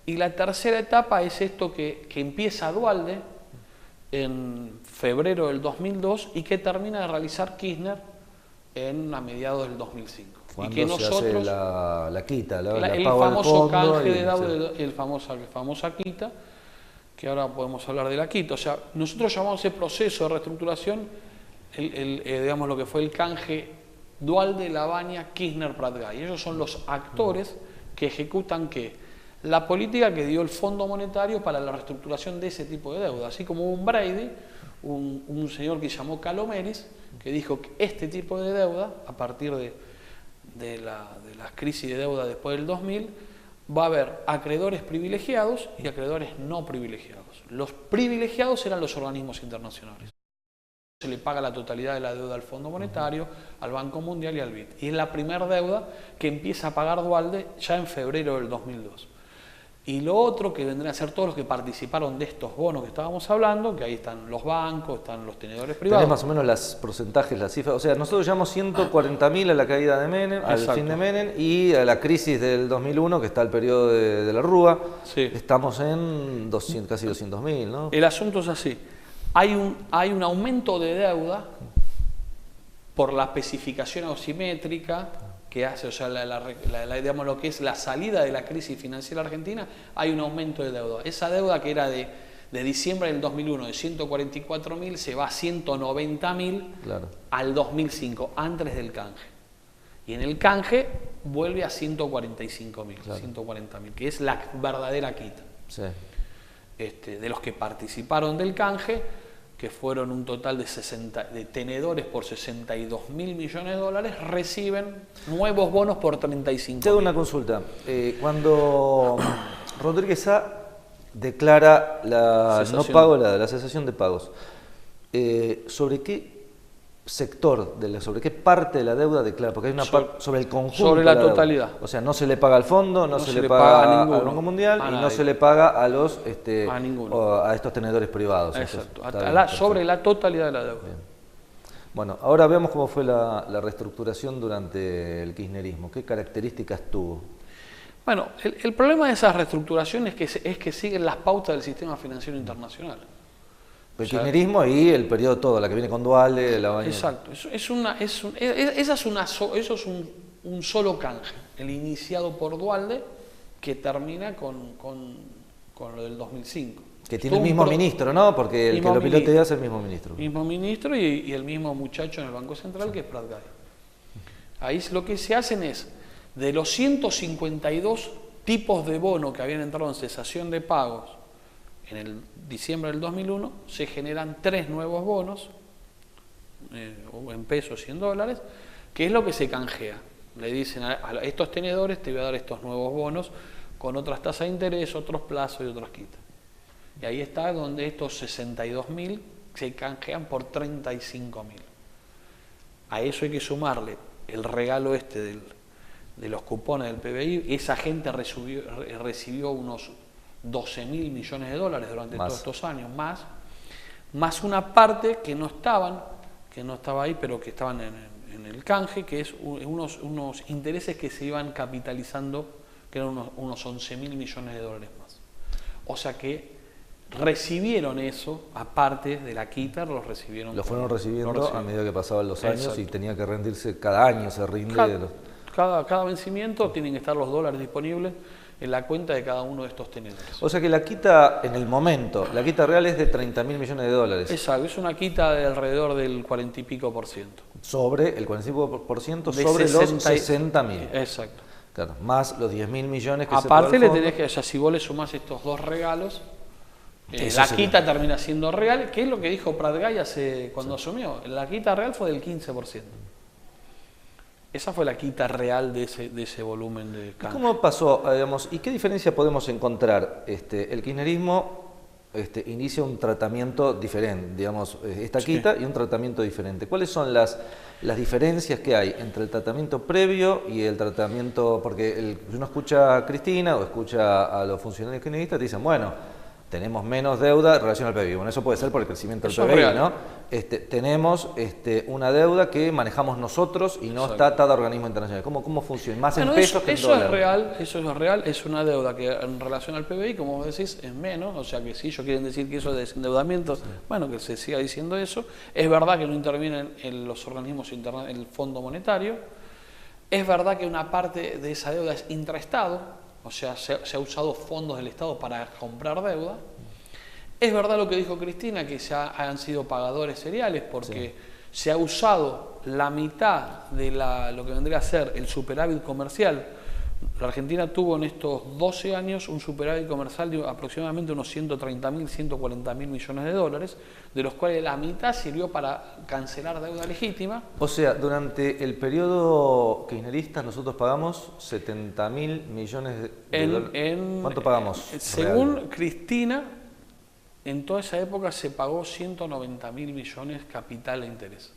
y la tercera etapa es esto que empieza Duhalde en febrero del 2002 y que termina de realizar Kirchner a mediados del 2005. Cuando y que se nosotros, hace la quita, el pago al famoso fondo canje de deuda, famosa quita, que ahora podemos hablar de la quita. O sea, nosotros llamamos ese proceso de reestructuración, digamos lo que fue el canje Duhalde, Lavagna, Kirchner, Prat-Gay. Ellos son los actores que ejecutan la política que dio el Fondo Monetario para la reestructuración de ese tipo de deuda. Así como hubo un Brady, un señor que llamó Calomeris, que dijo que este tipo de deuda, a partir de las crisis de deuda después del 2000, va a haber acreedores privilegiados y acreedores no privilegiados. Los privilegiados eran los organismos internacionales. Se le paga la totalidad de la deuda al Fondo Monetario, al Banco Mundial y al BID. Y es la primera deuda que empieza a pagar Duhalde ya en febrero del 2002. Y lo otro que vendrían a ser todos los que participaron de estos bonos que estábamos hablando, que ahí están los bancos, están los tenedores privados. Tenés más o menos los porcentajes, las cifras. O sea, nosotros llevamos 140.000 a la caída de Menem, al fin de Menem, y a la crisis del 2001, que está el periodo de la Rúa, estamos en casi 200.000, ¿no? El asunto es así. Hay un aumento de deuda por la especificación asimétrica que hace, o sea, digamos, lo que es la salida de la crisis financiera argentina, hay un aumento de deuda. Esa deuda que era de diciembre del 2001 de 144.000 se va a 190.000 al 2005, antes del canje. Y en el canje vuelve a 145.000, 140.000, que es la verdadera quita. Sí. De los que participaron del canje, que fueron un total de tenedores por 62.000 millones de dólares, reciben nuevos bonos por 35.000. Te hago una consulta. Cuando Rodríguez A declara la cesación de pagos, ¿sobre qué sector, sobre qué parte de la deuda declara? Porque hay una parte sobre el conjunto. Sobre la totalidad. O sea, no se le paga al fondo, no se le paga al Banco Mundial y no se le paga a los a estos tenedores privados. Exacto. Sobre la totalidad de la deuda. Bien. Bueno, ahora veamos cómo fue la reestructuración durante el kirchnerismo. ¿Qué características tuvo? Bueno, el problema de esas reestructuraciones es que siguen las pautas del sistema financiero internacional. El kirchnerismo y el periodo todo, la que viene con Duhalde, la Lavagna. Exacto, eso es un solo canje, el iniciado por Duhalde, que termina con lo del 2005. Que tiene el mismo ministro, ¿no? Porque el que lo pilotea es el mismo ministro. Mismo ministro y el mismo muchacho en el Banco Central, que es Prat-Gay. Ahí lo que se hacen es, de los 152 tipos de bono que habían entrado en cesación de pagos en el diciembre del 2001, se generan 3 nuevos bonos, en pesos y en dólares, que es lo que se canjea. Le dicen a estos tenedores, te voy a dar estos nuevos bonos con otras tasas de interés, otros plazos y otras quitas. Y ahí está donde estos 62.000 se canjean por 35.000. A eso hay que sumarle el regalo de los cupones del PBI. Esa gente recibió unos 12.000 millones de dólares durante Más. todos estos años, más una parte que no estaba ahí, pero que estaban en el canje, que es unos intereses que se iban capitalizando, que eran unos 11.000 millones de dólares más. O sea que recibieron eso, aparte de la quita, Lo fueron como- recibiendo lo a medida que pasaban los años. Exacto. Y tenía que rendirse, cada año se rinde. Cada vencimiento tienen que estar los dólares disponibles en la cuenta de cada uno de estos tenedores. O sea que la quita en el momento, la quita real es de 30.000 millones de dólares. Exacto, es una quita de alrededor del 40 y pico por ciento. Sobre el 45% De sobre 60 los 60.000. Exacto. Claro, más los 10.000 millones que Aparte se le fue al tenés fondo. que, o sea, si vos le sumás estos dos regalos, Eso la sería. quita termina siendo real, que es lo que dijo Prat Gay cuando asumió. La quita real fue del 15%. Esa fue la quita real de ese volumen de canje. ¿Cómo pasó, digamos, y qué diferencia podemos encontrar? El kirchnerismo inicia un tratamiento diferente, digamos, esta quita y un tratamiento diferente. ¿Cuáles son las diferencias que hay entre el tratamiento previo y el tratamiento? Porque uno escucha a Cristina o escucha a los funcionarios kirchneristas, te dicen, bueno, tenemos menos deuda en relación al PBI. Bueno, eso puede ser por el crecimiento del Eso es PBI, real. ¿no? Tenemos una deuda que manejamos nosotros y no Exacto. está atada a organismos internacionales. ¿Cómo funciona? Más Bueno, en pesos que en eso dólares. es real, eso es real, es una deuda que en relación al PBI, como vos decís, es menos, o sea que si ellos quieren decir que eso es desendeudamiento, bueno, que se siga diciendo eso. Es verdad que no intervienen en los organismos internacionales, el Fondo Monetario. Es verdad que una parte de esa deuda es intraestado, o sea, se ha usado fondos del Estado para comprar deuda. Es verdad lo que dijo Cristina, que han sido pagadores seriales, porque se ha usado la mitad de lo que vendría a ser el superávit comercial. La Argentina tuvo en estos 12 años un superávit comercial de aproximadamente unos 130.000, 140.000 millones de dólares, de los cuales la mitad sirvió para cancelar deuda legítima. O sea, durante el periodo kirchnerista nosotros pagamos 70.000 millones de dólares. ¿Cuánto pagamos? Según real? Cristina, en toda esa época se pagó 190.000 millones capital e interés.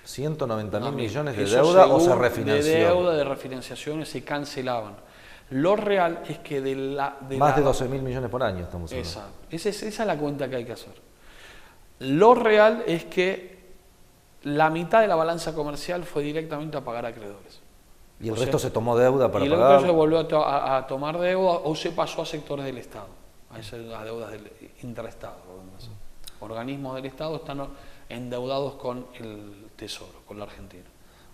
190.000 millones de Eso deuda o se según refinanció. De deuda, de refinanciaciones se cancelaban. Lo real es que Más de 12.000 millones por año estamos hablando. Exacto. Esa es la cuenta que hay que hacer. Lo real es que la mitad de la balanza comercial fue directamente a pagar acreedores. Y el O resto sea, se tomó deuda para y el pagar. otro se volvió a tomar deuda o se pasó a sectores del Estado, a deudas del intraestado. Organismos del Estado están endeudados con el Tesoro, con la Argentina.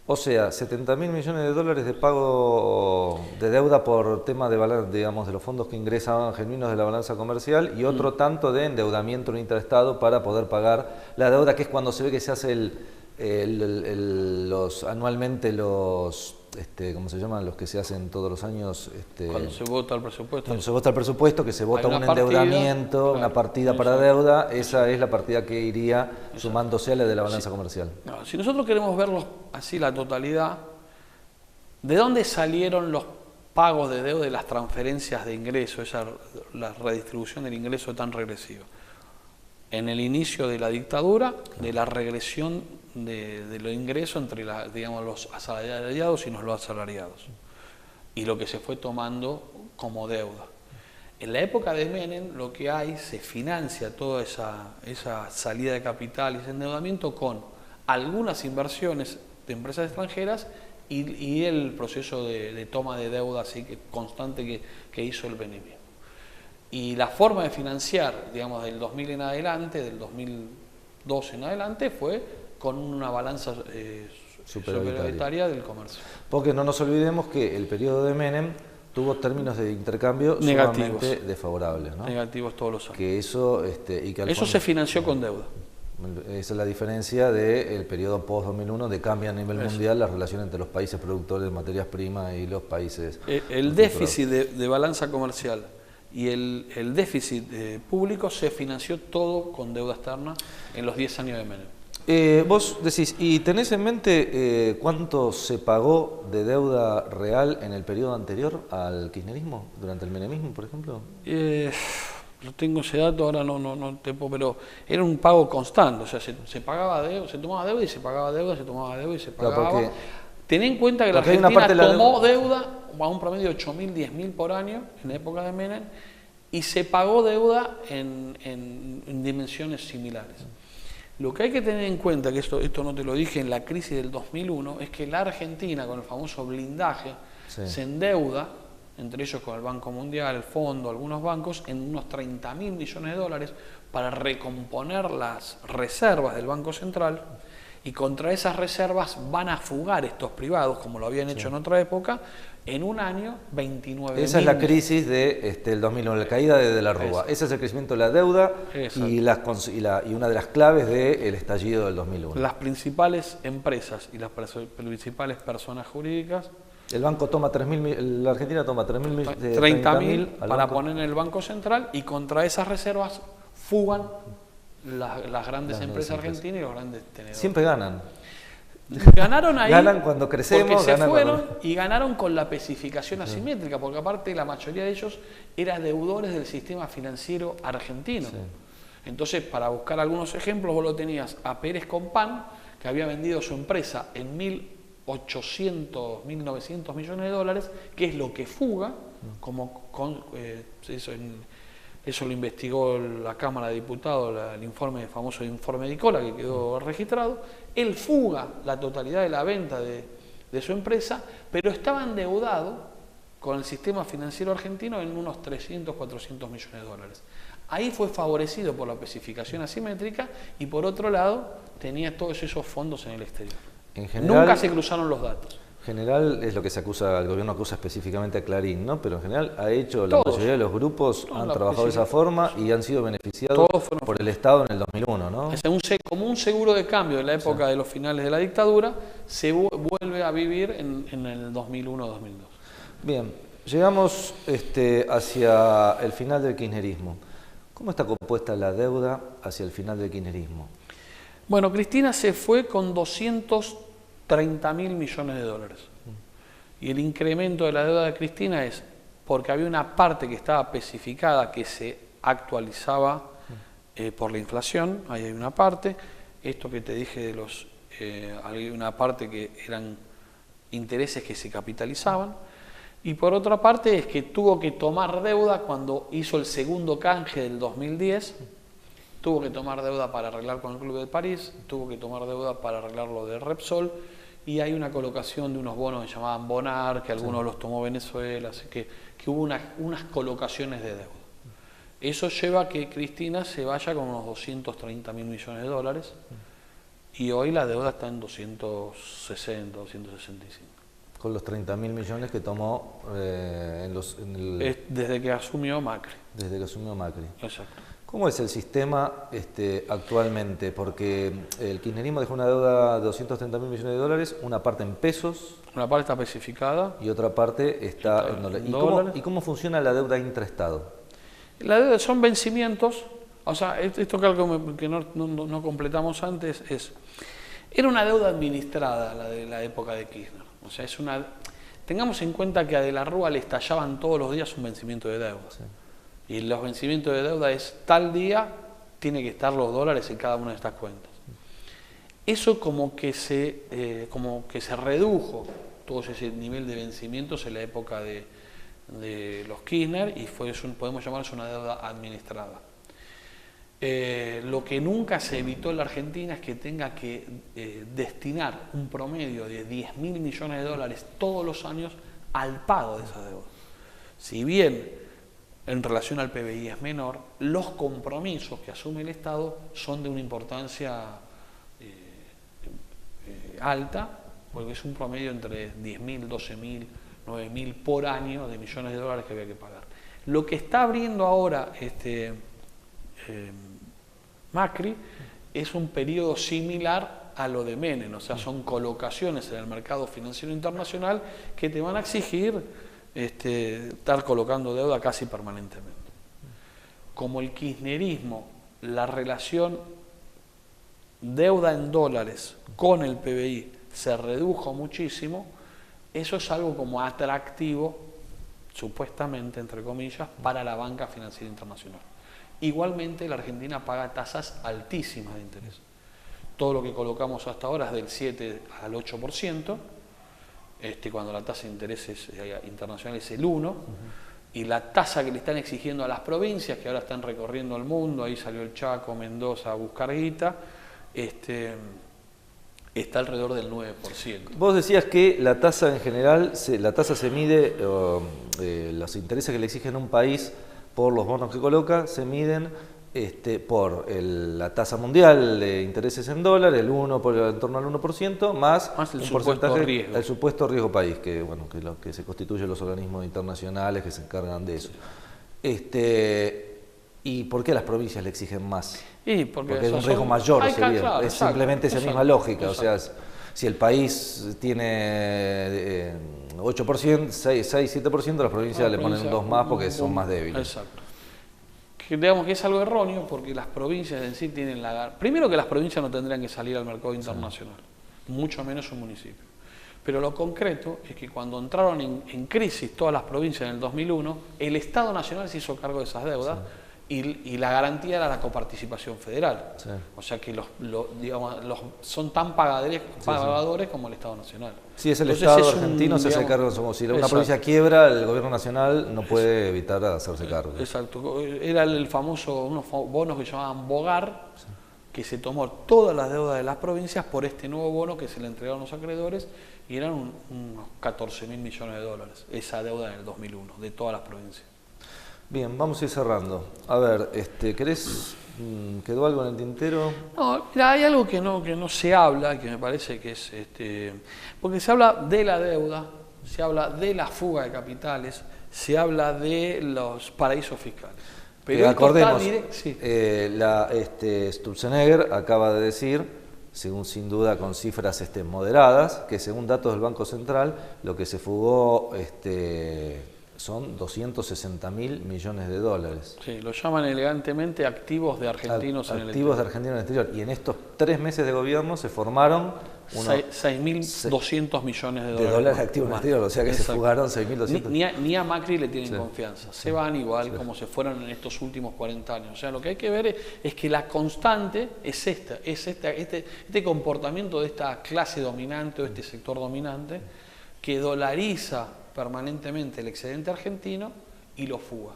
O sea, 70.000 millones de dólares de pago de deuda por tema de, digamos, de los fondos que ingresaban genuinos de la balanza comercial y otro tanto de endeudamiento en intraestado para poder pagar la deuda, que es cuando se ve que se hace anualmente los, ¿cómo se llaman? Los que se hacen todos los años. Cuando se vota el presupuesto. Cuando se vota el presupuesto, que se vota Hay un una partida, endeudamiento, claro, una partida para exacto. deuda, esa es la partida que iría sumándose a la de la balanza comercial. No, si nosotros queremos ver así la totalidad, ¿de dónde salieron los pagos de deuda y las transferencias de ingreso, la redistribución del ingreso tan regresiva? En el inicio de la dictadura, de la regresión de los ingresos entre los asalariados y los no asalariados, y lo que se fue tomando como deuda. En la época de Menem lo que hay, se financia toda esa salida de capital y ese endeudamiento con algunas inversiones de empresas extranjeras y el proceso de toma de deuda así constante que hizo el BNB. Y la forma de financiar, digamos, del 2000 en adelante, del 2012 en adelante, fue con una balanza superavitaria del comercio. Porque no nos olvidemos que el periodo de Menem tuvo términos de intercambio Negativos. sumamente desfavorables, ¿no? Negativos todos los años. Que eso, y que al Eso fondo- se financió con deuda. Esa es la diferencia del periodo post-2001, de cambio a nivel mundial la relación entre los países productores de materias primas y los países... El déficit de balanza comercial y el déficit público se financió todo con deuda externa en los 10 años de Menem. Vos decís, ¿y tenés en mente cuánto se pagó de deuda real en el periodo anterior al kirchnerismo, durante el menemismo, por ejemplo? No tengo ese dato, ahora no te puedo, pero era un pago constante, o sea, se pagaba deuda, se tomaba deuda y se pagaba deuda, se tomaba deuda y se Claro, pagaba. porque- Ten en cuenta que la porque hay una Argentina parte de la tomó deuda a un promedio de 8.000, 10.000 por año en la época de Menem y se pagó deuda en dimensiones similares. Lo que hay que tener en cuenta, que esto no te lo dije en la crisis del 2001, es que la Argentina, con el famoso blindaje, se endeuda, entre ellos con el Banco Mundial, el Fondo, algunos bancos, en unos 30.000 millones de dólares para recomponer las reservas del Banco Central, y contra esas reservas van a fugar estos privados, como lo habían hecho en otra época, en un año 29.000. Esa es la crisis del 2001, la caída de la Rúa. Ese es el crecimiento de la deuda y una de las claves del estallido del 2001. Las principales empresas y las principales personas jurídicas. El banco toma 3.000, la Argentina toma 30.000 para poner en el Banco Central, y contra esas reservas fugan las grandes empresas argentinas y los grandes tenedores. Siempre ganan. Ganaron ahí, ganan cuando crecemos, porque se ganan fueron y ganaron con la especificación asimétrica, porque aparte la mayoría de ellos eran deudores del sistema financiero argentino. Sí. Entonces, para buscar algunos ejemplos, vos lo tenías a Pérez Compán, que había vendido su empresa en 1.800, 1.900 millones de dólares, que es lo que fuga, eso lo investigó la Cámara de Diputados, el famoso informe de Icola, que quedó registrado. Él fuga la totalidad de la venta de su empresa, pero estaba endeudado con el sistema financiero argentino en unos 300, 400 millones de dólares. Ahí fue favorecido por la especificación asimétrica, y por otro lado tenía todos esos fondos en el exterior. En general, nunca se cruzaron los datos. En general es lo que se acusa, el gobierno acusa específicamente a Clarín, ¿no? Pero en general ha hecho, la mayoría de los grupos han trabajado de esa forma y han sido beneficiados por el Estado en el 2001, ¿no? Es como un seguro de cambio de la época de los finales de la dictadura, se vuelve a vivir en el 2001-2002. Bien, llegamos hacia el final del kirchnerismo. ¿Cómo está compuesta la deuda hacia el final del kirchnerismo? Bueno, Cristina se fue con 230.000 millones de dólares. Y el incremento de la deuda de Cristina es porque había una parte que estaba especificada que se actualizaba por la inflación. Ahí hay una parte. Esto que te dije hay una parte que eran intereses que se capitalizaban. Y por otra parte es que tuvo que tomar deuda cuando hizo el segundo canje del 2010. Tuvo que tomar deuda para arreglar con el Club de París, tuvo que tomar deuda para arreglar lo de Repsol, y hay una colocación de unos bonos que se llamaban Bonar, que algunos los tomó Venezuela, así que hubo unas colocaciones de deuda. Eso lleva a que Cristina se vaya con unos 230.000 millones de dólares, y hoy la deuda está en 260, 265. Con los 30.000 millones que tomó desde que asumió Macri. Desde que asumió Macri. Exacto. ¿Cómo es el sistema actualmente? Porque el kirchnerismo dejó una deuda de 230.000 millones de dólares, una parte en pesos. Una parte está especificada. Y otra parte está en dólares. ¿Y cómo funciona la deuda intraestado? La deuda son vencimientos. O sea, esto que algo que no completamos antes era una deuda administrada, la de la época de Kirchner. O sea, tengamos en cuenta que a De la Rúa le estallaban todos los días un vencimiento de deuda. Sí. Y los vencimientos de deuda es tal día tiene que estar los dólares en cada una de estas cuentas. Eso como que se redujo todo ese nivel de vencimientos en la época de los Kirchner, y podemos llamarlo una deuda administrada. Lo que nunca se evitó en la Argentina es que tenga que destinar un promedio de 10.000 millones de dólares todos los años al pago de esa deuda. Si bien en relación al PBI es menor, los compromisos que asume el Estado son de una importancia alta, porque es un promedio entre 10.000, 12.000, 9.000 por año de millones de dólares que había que pagar. Lo que está abriendo ahora Macri es un periodo similar a lo de Menem, o sea, son colocaciones en el mercado financiero internacional que te van a exigir estar colocando deuda casi permanentemente. Como el kirchnerismo, la relación deuda en dólares con el PBI se redujo muchísimo, eso es algo como atractivo, supuestamente, entre comillas, para la banca financiera internacional. Igualmente, la Argentina paga tasas altísimas de interés. Todo lo que colocamos hasta ahora es del 7 al 8%, cuando la tasa de interés internacional es el 1%, y la tasa que le están exigiendo a las provincias, que ahora están recorriendo el mundo, ahí salió el Chaco, Mendoza a buscar guita, está alrededor del 9%. Vos decías que la tasa en general, la tasa se mide, los intereses que le exigen a un país por los bonos que coloca, se miden por la tasa mundial de intereses en dólares, en torno al 1%, más el un supuesto porcentaje, riesgo. el supuesto riesgo país, que bueno, que se constituyen los organismos internacionales que se encargan de eso. ¿Y por qué a las provincias le exigen más? Porque es un riesgo mayor, claro, es simplemente esa misma lógica. Exacto. O sea, si el país tiene 8%, 6, 7%, las provincias le ponen 2 más porque son más débiles. Exacto. Digamos que es algo erróneo porque las provincias en sí tienen primero que las provincias no tendrían que salir al mercado internacional, mucho menos un municipio. Pero lo concreto es que cuando entraron en crisis todas las provincias en el 2001, el Estado Nacional se hizo cargo de esas deudas. Y la garantía era la coparticipación federal. Sí. O sea que son tan pagadores como el Estado Nacional. Sí, es el Estado argentino se hace cargo. Si una provincia quiebra, el gobierno nacional no puede evitar hacerse cargo. Exacto. Era el famoso, unos bonos que llamaban Bogar, que se tomó todas las deudas de las provincias por este nuevo bono que se le entregaron los acreedores y eran unos 14.000 millones de dólares. Esa deuda en el 2001, de todas las provincias. Bien, vamos a ir cerrando. A ver, ¿quedó algo en el tintero? No, mira, hay algo que no se habla, que me parece que es, porque se habla de la deuda, se habla de la fuga de capitales, se habla de los paraísos fiscales. Pero acordemos, Sturzenegger acaba de decir, sin duda con cifras moderadas, que según datos del Banco Central, lo que se fugó son 260.000 millones de dólares. Sí, lo llaman elegantemente activos de argentinos en el exterior. Activos de argentinos en el exterior. Y en estos 3 meses de gobierno se formaron 6.200 millones de dólares. De dólares activos en el exterior, o sea que se fugaron 6.200. Ni a Macri le tienen confianza. Se van igual como se fueron en estos últimos 40 años. O sea, lo que hay que ver es que la constante es este comportamiento de esta clase dominante o este sector dominante que dolariza permanentemente el excedente argentino y lo fuga.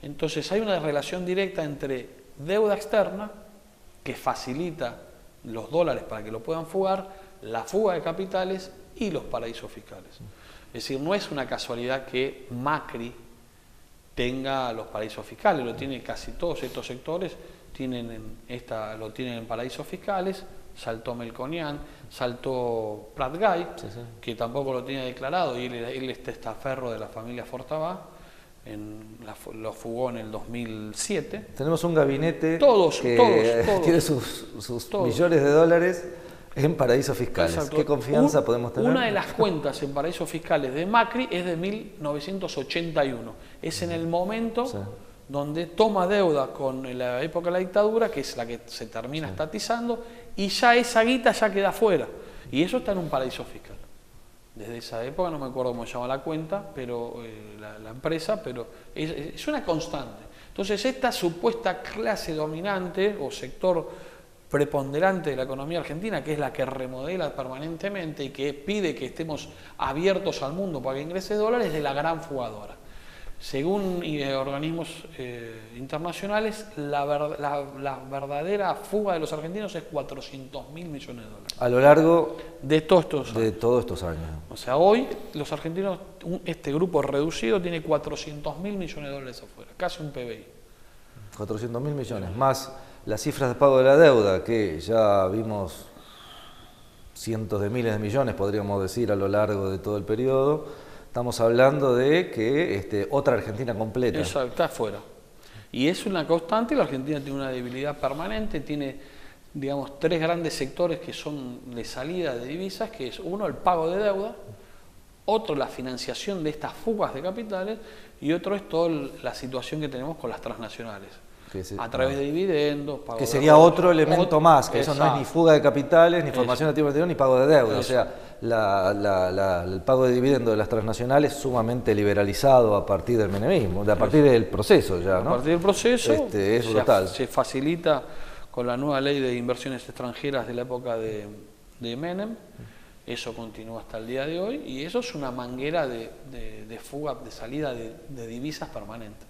Entonces hay una relación directa entre deuda externa, que facilita los dólares para que lo puedan fugar, la fuga de capitales y los paraísos fiscales. Es decir, no es una casualidad que Macri tenga los paraísos fiscales, lo tiene casi todos estos sectores, lo tienen en paraísos fiscales. Saltó Melconian, saltó Prat Gay, que tampoco lo tenía declarado, y él es testaferro de la familia Fortabá, lo fugó en el 2007. Tenemos un gabinete todos tiene sus millones de dólares en paraísos fiscales. Exacto. ¿Qué confianza podemos tener? Una de las cuentas en paraísos fiscales de Macri es de 1981. Es en el momento donde toma deuda con la época de la dictadura, que es la que se termina estatizando, y ya esa guita ya queda fuera. Y eso está en un paraíso fiscal. Desde esa época, no me acuerdo cómo se llama la cuenta, pero la empresa, pero es una constante. Entonces, esta supuesta clase dominante o sector preponderante de la economía argentina, que es la que remodela permanentemente y que pide que estemos abiertos al mundo para que ingrese dólares, es de la gran fugadora. Según organismos internacionales, la verdadera fuga de los argentinos es 400.000 millones de dólares. A lo largo de todos estos años. O sea, hoy los argentinos, este grupo reducido, tiene 400.000 millones de dólares afuera, casi un PBI. 400.000 millones, más las cifras de pago de la deuda, que ya vimos cientos de miles de millones, podríamos decir, a lo largo de todo el periodo. Estamos hablando de que otra Argentina completa. Exacto, está afuera. Y es una constante, la Argentina tiene una debilidad permanente, tiene, digamos, 3 grandes sectores que son de salida de divisas, que es uno, el pago de deuda, otro, la financiación de estas fugas de capitales, y otro es toda la situación que tenemos con las transnacionales. A través de dividendos, pago que de sería deuda, otro elemento más, que eso no es ni fuga de capitales, ni formación de activo exterior, ni pago de deuda. O sea, el pago de dividendos de las transnacionales sumamente liberalizado a partir del menemismo, a partir del proceso ya, ¿no? A partir del proceso es brutal. Se facilita con la nueva ley de inversiones extranjeras de la época de Menem, Eso continúa hasta el día de hoy y eso es una manguera de fuga, de salida de divisas permanente.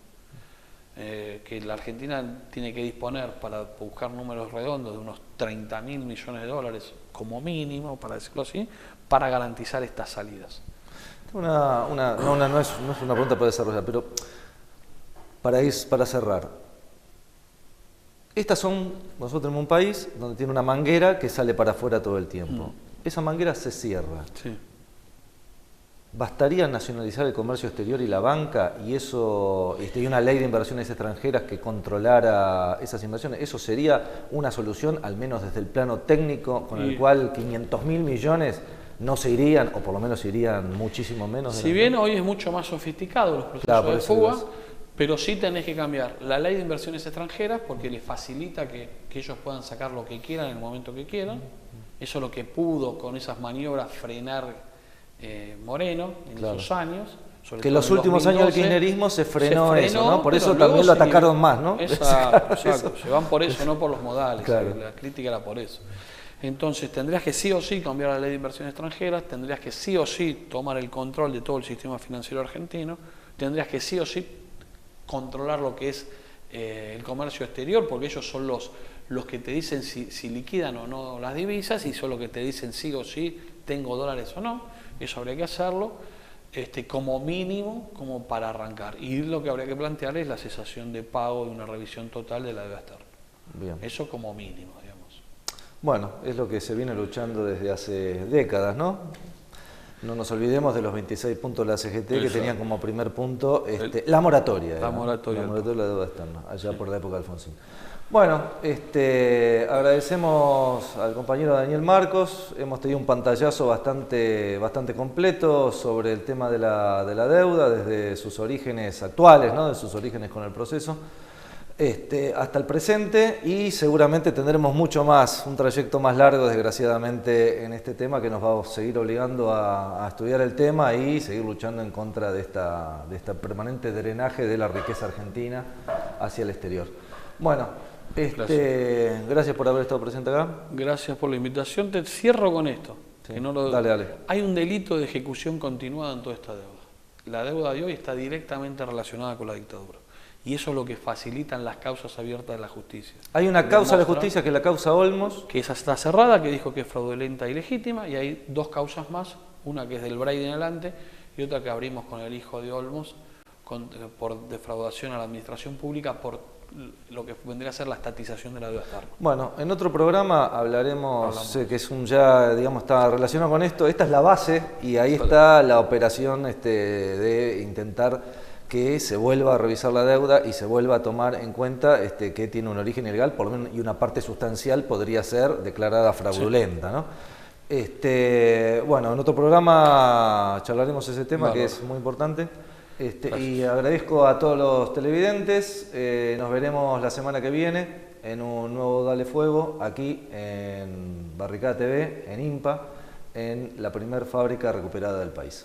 Que la Argentina tiene que disponer, para buscar números redondos, de unos 30.000 millones de dólares como mínimo, para decirlo así, para garantizar estas salidas. No es una pregunta para desarrollar, pero para cerrar. Nosotros tenemos un país donde tiene una manguera que sale para afuera todo el tiempo. Esa manguera se cierra. Sí. ¿Bastaría nacionalizar el comercio exterior y la banca y una ley de inversiones extranjeras que controlara esas inversiones? ¿Eso sería una solución, al menos desde el plano técnico, con el cual 500.000 millones no se irían, o por lo menos irían muchísimo menos? Si bien hoy es mucho más sofisticado los procesos de fuga, digo. pero sí tenés que cambiar la ley de inversiones extranjeras porque les facilita que ellos puedan sacar lo que quieran en el momento que quieran. Eso es lo que pudo con esas maniobras frenar Moreno en esos años. Que en los últimos años del kirchnerismo se frenó eso, ¿no? Por eso también lo atacaron más, ¿no? Exacto, se van por eso, no por los modales. Claro. La crítica era por eso. Entonces tendrías que sí o sí cambiar la ley de inversiones extranjeras, tendrías que sí o sí tomar el control de todo el sistema financiero argentino, tendrías que sí o sí controlar lo que es el comercio exterior, porque ellos son los que te dicen si liquidan o no las divisas y son los que te dicen sí o sí tengo dólares o no. Eso habría que hacerlo como mínimo, como para arrancar. Y lo que habría que plantear es la cesación de pago de una revisión total de la deuda externa. Bien. Eso como mínimo, digamos. Bueno, es lo que se viene luchando desde hace décadas, ¿no? No nos olvidemos de los 26 puntos de la CGT que tenían como primer punto la moratoria. La moratoria de la deuda externa, allá por la época de Alfonsín. Bueno, agradecemos al compañero Daniel Marcos. Hemos tenido un pantallazo bastante completo sobre el tema de la deuda, desde sus orígenes actuales, ¿no? De sus orígenes con el proceso, hasta el presente, y seguramente tendremos mucho más, un trayecto más largo, desgraciadamente, en este tema, que nos va a seguir obligando a estudiar el tema y seguir luchando en contra de esta permanente drenaje de la riqueza argentina hacia el exterior. Bueno. Gracias por haber estado presente acá. Gracias por la invitación. Te cierro con esto. Sí. Que Dale. Hay un delito de ejecución continuada en toda esta deuda. La deuda de hoy está directamente relacionada con la dictadura. Y eso es lo que facilitan las causas abiertas de la justicia. Hay una causa de la justicia, que es la causa Olmos. Que esa está cerrada, que dijo que es fraudulenta y ilegítima. Y hay dos causas más. Una que es del Braille en adelante y otra que abrimos con el hijo de Olmos por defraudación a la administración pública por lo que vendría a ser la estatización de la deuda externa. Bueno, en otro programa hablaremos. Que es está relacionado con esto. Esta es la base y ahí está la operación de intentar que se vuelva a revisar la deuda y se vuelva a tomar en cuenta que tiene un origen ilegal, por lo menos, y una parte sustancial podría ser declarada fraudulenta, ¿no? Bueno, en otro programa charlaremos ese tema, que es muy importante. Y agradezco a todos los televidentes. Nos veremos la semana que viene en un nuevo Dale Fuego, aquí en Barricada TV, en IMPA, en la primer fábrica recuperada del país.